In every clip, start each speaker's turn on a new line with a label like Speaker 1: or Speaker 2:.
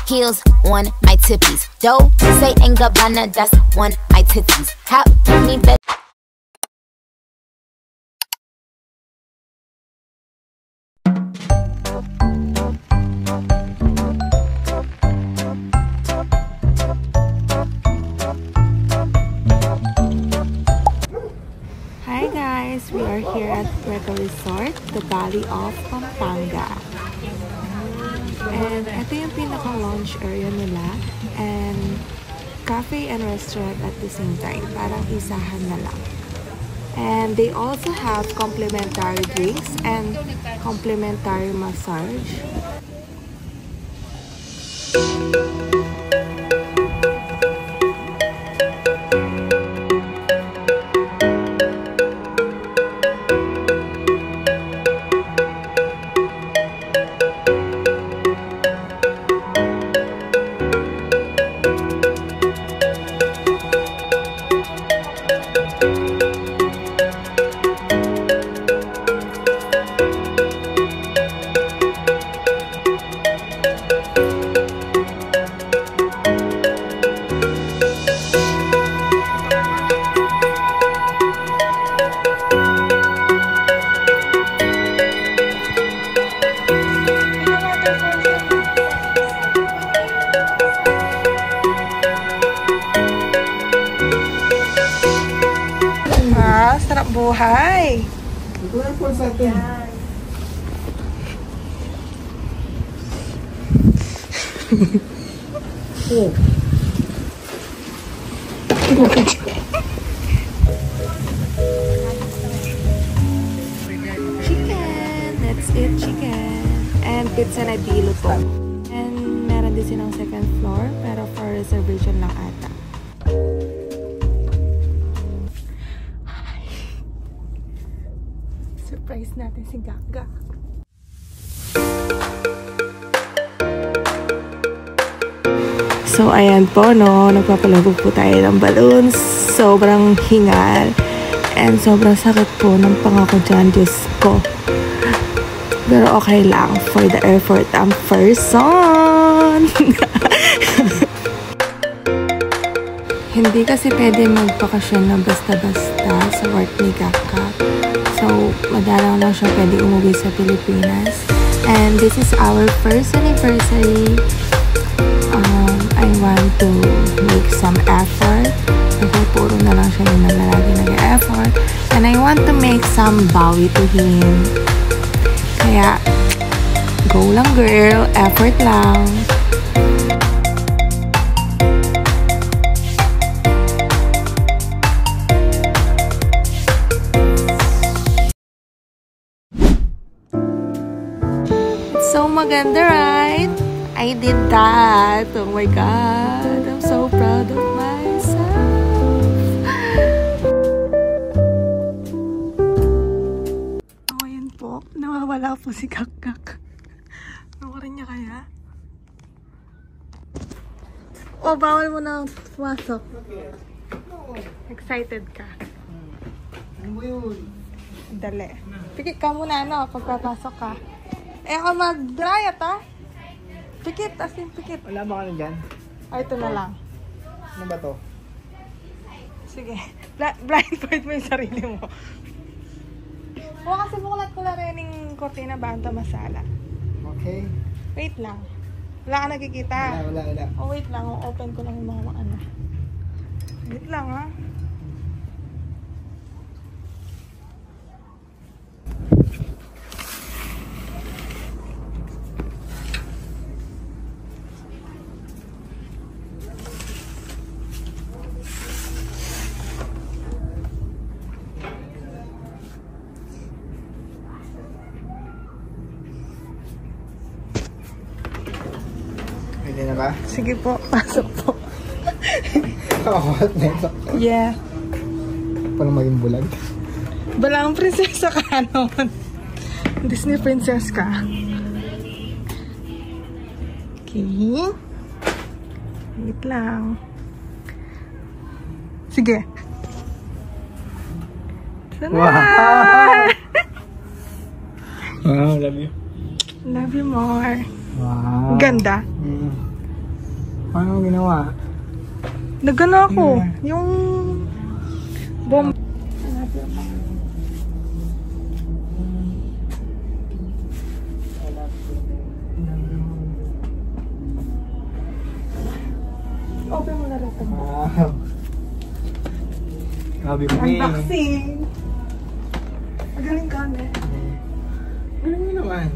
Speaker 1: heels on my tippies. Dough, say ain't Gabbana, that's on my titties. How me bet.
Speaker 2: Hi guys, we are here at Puerto Resort, the Valley of Pampanga. And ito yung pinaka-lounge area nila and cafe and restaurant at the same time. Parang isahan na lang. And they also have complimentary drinks and complimentary massage. Sarap buhay.
Speaker 3: Ito na po sa atin. Oh.
Speaker 2: Chicken. Let's eat chicken. And pizza na dilo to. And meron din silang second floor pero for reservation lang ata. Surprise natin si Gaga. So, ayan po, no. Nagpapalabog po tayo ng balloons. Sobrang hingal. And sobrang sakit po ng pangako dyan. Diyos ko. Pero okay lang. For the effort, ang first song. Hindi kasi pwede magpakasyon na basta-basta sa work ni Gaga. So, madalang lang siya pwede umuwi sa Pilipinas. And this is our first anniversary. I want to make some effort. Kasi puro na lang siya yung nalalagi nag-effort. And I want to make some bawi to him. Kaya, go lang girl. Effort lang. So maganda, right? I did that. Oh my God. I'm so proud of myself. Oh, ayan po. Nawawala po si Kakak. Nawarin niya kaya? Oh, bawal mo na pumasok. Excited ka?
Speaker 3: Ano mo yun?
Speaker 2: Dali. Pikit ka muna, no? Pagpapasok ka. Eh, ako mag-dryat, ha? Pikit, as in pikit.
Speaker 3: Wala ba ka na dyan?
Speaker 2: Ay, ito na lang.
Speaker 3: Ano ba to?
Speaker 2: Sige. Blindfold mo yung sarili mo. O, kasi bukulat ko lang rin yung kortina banta masala.
Speaker 3: Okay.
Speaker 2: Wait lang. Wala ka nakikita.
Speaker 3: Wala.
Speaker 2: Oh, wait lang. Open ko lang yung mga ano. Wait lang, ha?
Speaker 3: Pwede na ba?
Speaker 2: Sige po. Pasok po.
Speaker 3: Kakawat na ito.
Speaker 2: Yeah.
Speaker 3: Parang maging bulag.
Speaker 2: Balang prinsesa ka noon. Disney princess ka. Okay. Wait lang. Sige. Sana!
Speaker 3: Wow! Wow, love you.
Speaker 2: Love you more.
Speaker 3: Wow.
Speaker 2: Ganda.
Speaker 3: Paano mo ginawa?
Speaker 2: Nagana ako. Yung bomb. Open mo na rin ito.
Speaker 3: Wow. Grabe mo eh.
Speaker 2: Unboxing. Magaling ka, ne?
Speaker 3: Galing mo naman.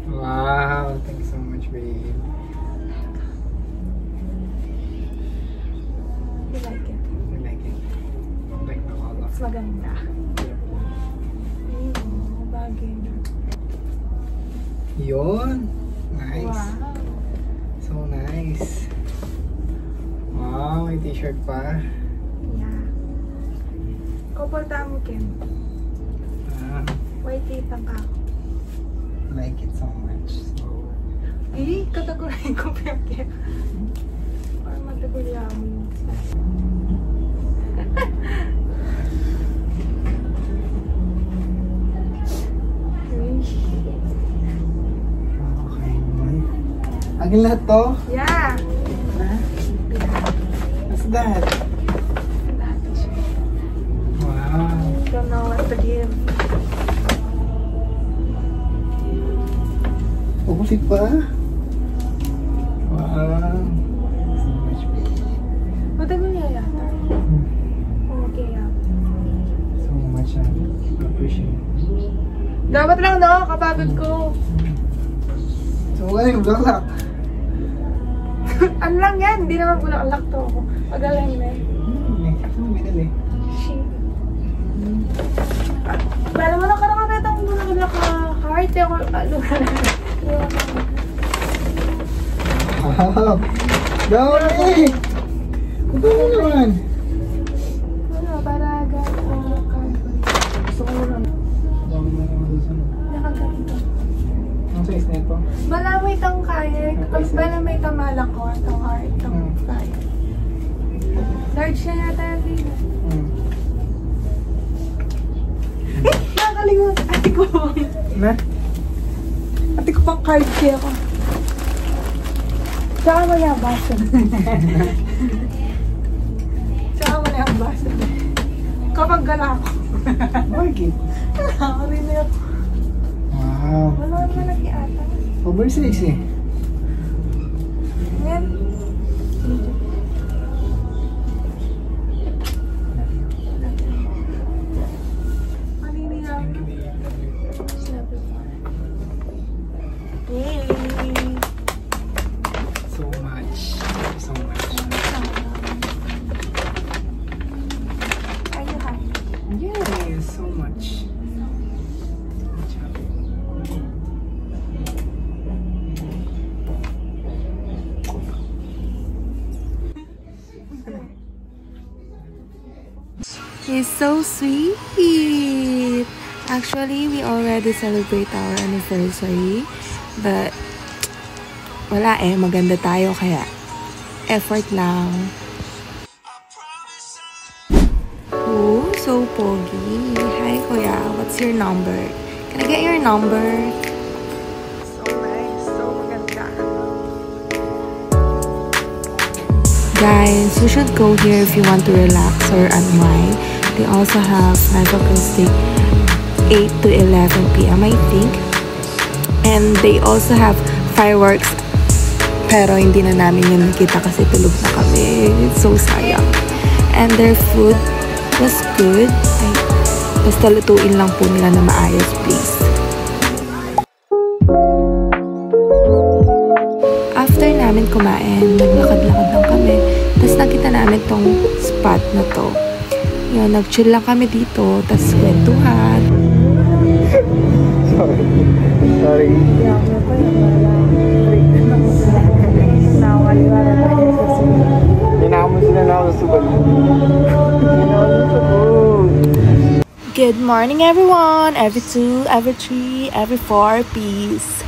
Speaker 3: Wow, thank you so much, babe.
Speaker 2: You like it?
Speaker 3: I like it. I like the color.
Speaker 2: Mas maganda. Ayun, bagay na.
Speaker 3: Yun. Nice.
Speaker 2: Wow.
Speaker 3: So nice. Wow, may t-shirt pa.
Speaker 2: Yeah. Komporta mo, Kim.
Speaker 3: Ah,
Speaker 2: White tape ang kako.
Speaker 3: I like it so much. So,
Speaker 2: Ay, katagurin ko pa yung Kim. Parang matagulya mo yung
Speaker 3: okay naman. Agin lahat to?
Speaker 2: Yeah.
Speaker 3: What's that? Wow.
Speaker 2: Don't know what to give.
Speaker 3: Pupusit pa? Wow. So much, babe.
Speaker 2: Matagulya yata. Okay, yeah.
Speaker 3: So much, I appreciate it.
Speaker 2: Dapat lang, no? Kapagod ko.
Speaker 3: So, wala yung bulaklak.
Speaker 2: Ano lang yan? Hindi naman bulaklak to ako. Pagaling na eh.
Speaker 3: Saan mo binili?
Speaker 2: Shit. Bala mo lang ka naman itong bulaklak na heart. Ako, ano
Speaker 3: Wow! Dami! Ito mo naman!
Speaker 2: Ano, para
Speaker 3: Gusto ko naman. Dami mo naman doon.
Speaker 2: nakaganito.
Speaker 3: Ang size na ito?
Speaker 2: Malamay itong kaya. Tapos malamay itong malako. Itong heart. Itong kaya. Large na yata yung dito. Nakakalimut. Ate ko.
Speaker 3: Na?
Speaker 2: Ate ko pang card kaya ko. Tsaka mo yung baso. Tsaka mo yung baso. Kapag gala ako.
Speaker 3: Bakit?
Speaker 2: Nakakarinig ako.
Speaker 3: Wow!
Speaker 2: Wala naman lagi ata.
Speaker 3: Oversize eh.
Speaker 2: Ngayon. Maninig ako. Yay!
Speaker 3: So much. So much.
Speaker 2: Are you happy?
Speaker 3: Yes, so much.
Speaker 2: He's so sweet. Actually, we already celebrate our anniversary. But, wala eh. Maganda tayo kaya effort lang. Oh, so pogi. Hi, kuya. What's your number? Can I get your number? So nice. So maganda. Guys, you should go here if you want to relax or unwind. They also have Bicycle Stick 8 to 11 p.m. I think. And they also have fireworks. Pero hindi na namin yun nakita kasi tulog na kami. It's so sayang. And their food was good. Ay, basta lutuin lang po nila na maayos, please. After namin kumain, naglakad-lakad lang kami. Tapos nakita namin tong spot na to. Yun, nag-chill lang kami dito. Tapos kwentuhan.
Speaker 3: Sorry. Hinamon sila na ako sa subag.
Speaker 2: Good morning, everyone. Every 2, every 3, every 4, peace.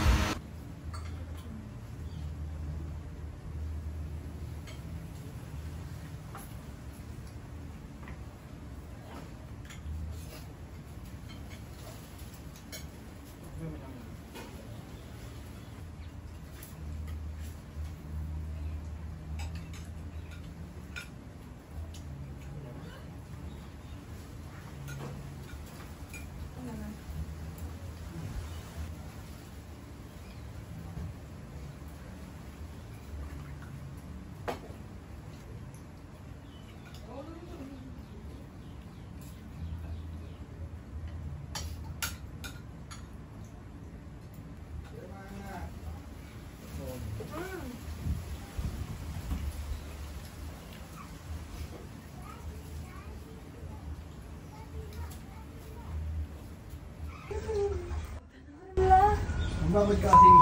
Speaker 3: Bakit kasing?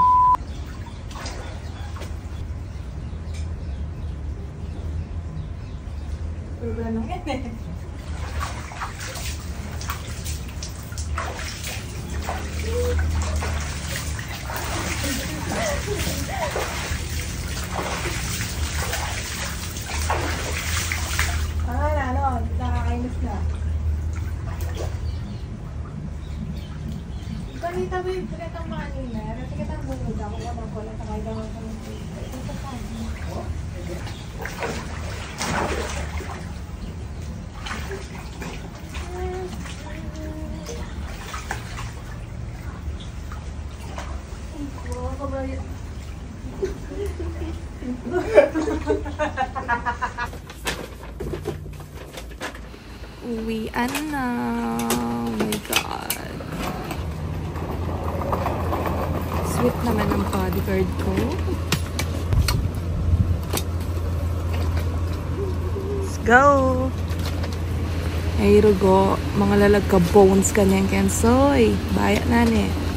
Speaker 2: Problema yan eh. Nakakainis na. Balita ba yung pinatang manina? Kasi kitang bungod ako naman ko lang sakay daw ako ng ito pa. Uwian na. Oh my God. Sweet naman ang bodyguard ko. Let's go! Ay, rugo. Mga lalagka bones kanyang kensoy. Bayak na ni.